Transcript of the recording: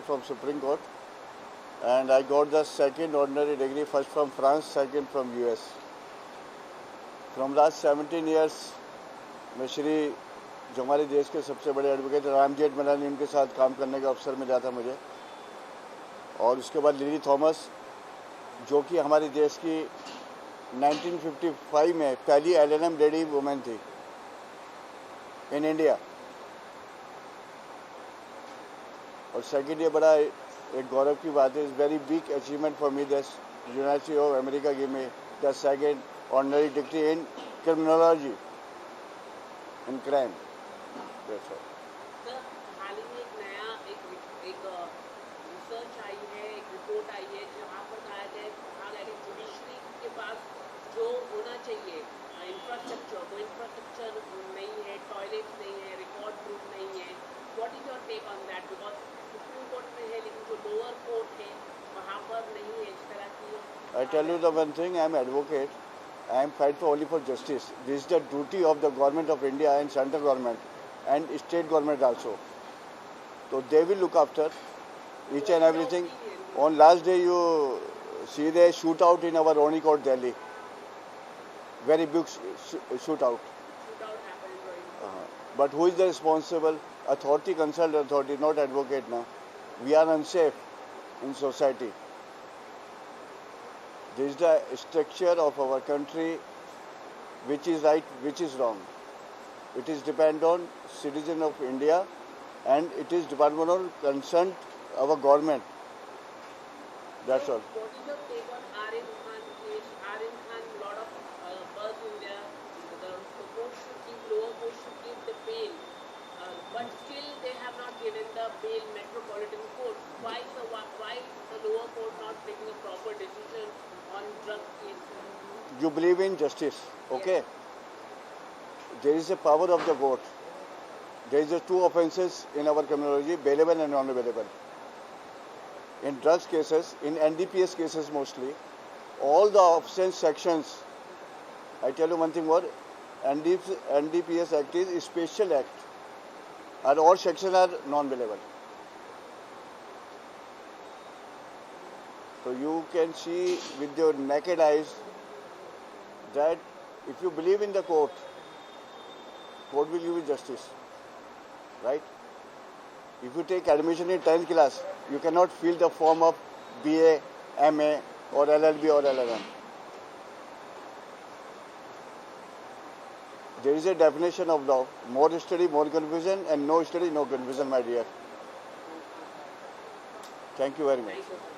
from Supreme Court, and I got the second ordinary degree, first from France, second from US. From last 17 years, मैं श्री जो हमारे देश के सबसे बड़े एडवोकेट राम जेठमलानी उनके साथ काम करने का अवसर मिला था मुझे, और उसके बाद लिली थॉमस जो कि हमारे देश की 1955 में पहली LLM लेडी वुमेन थी इन इंडिया। और सेकेंड ये बड़ा एक गौरव की बात है, is very big achievement for me that United of America give me the second honorary degree in criminology in crime. हाल ही में एक नया एक रिसर्च आई है, एक रिपोर्ट आई है जहाँ पर कहा गया कि जुडिशरी के पास जो होना चाहिए इंफ्रास्ट्रक्चर, वो इंफ्रास्ट्रक्चर नहीं है, टॉयलेट्स नहीं है, रिकॉर्ड रूम नहीं है। What is your take on that? Because supreme court में है लेकिन जो लोअर कोर्ट है वहाँ पर नहीं है इस तरह की। I tell you the one thing, I am advocate. I am fight for only for justice. This is the duty of the government of India and central government and state government also. So they will look after each and everything. On last day you see the shootout in our Roni Court, Delhi. Very big shootout. Shootout happened right. But who is the responsible? Authority, consult authority, not advocate now. We are unsafe in society. This is the structure of our country, which is right, which is wrong. It is depend on citizen of India, and it is dependent on concerned our government. That's all. What is your take on Aryan Khan case? Aryan Khan, lot of buzz in there. The court should give, lower court should give the bail, but still they have not given the bail. Metropolitan Court. Why the lower court not taking a proper decision on drug cases? You believe in justice, okay? Yes. There is a power of the court. There is a two offences in our criminology, bailable and non-bailable. In drugs cases, in NDPS cases mostly, all the offense sections, I tell you one thing more, NDPS Act is a special act, and all sections are non-bailable. So you can see with your naked eyes that if you believe in the court will give you justice, right? If you take admission in 10th class, you cannot fill the form of BA, MA or LLB or LLM. There is a definition of law, more study, more confusion, and no study, no confusion, my dear. Thank you very much. Thank you.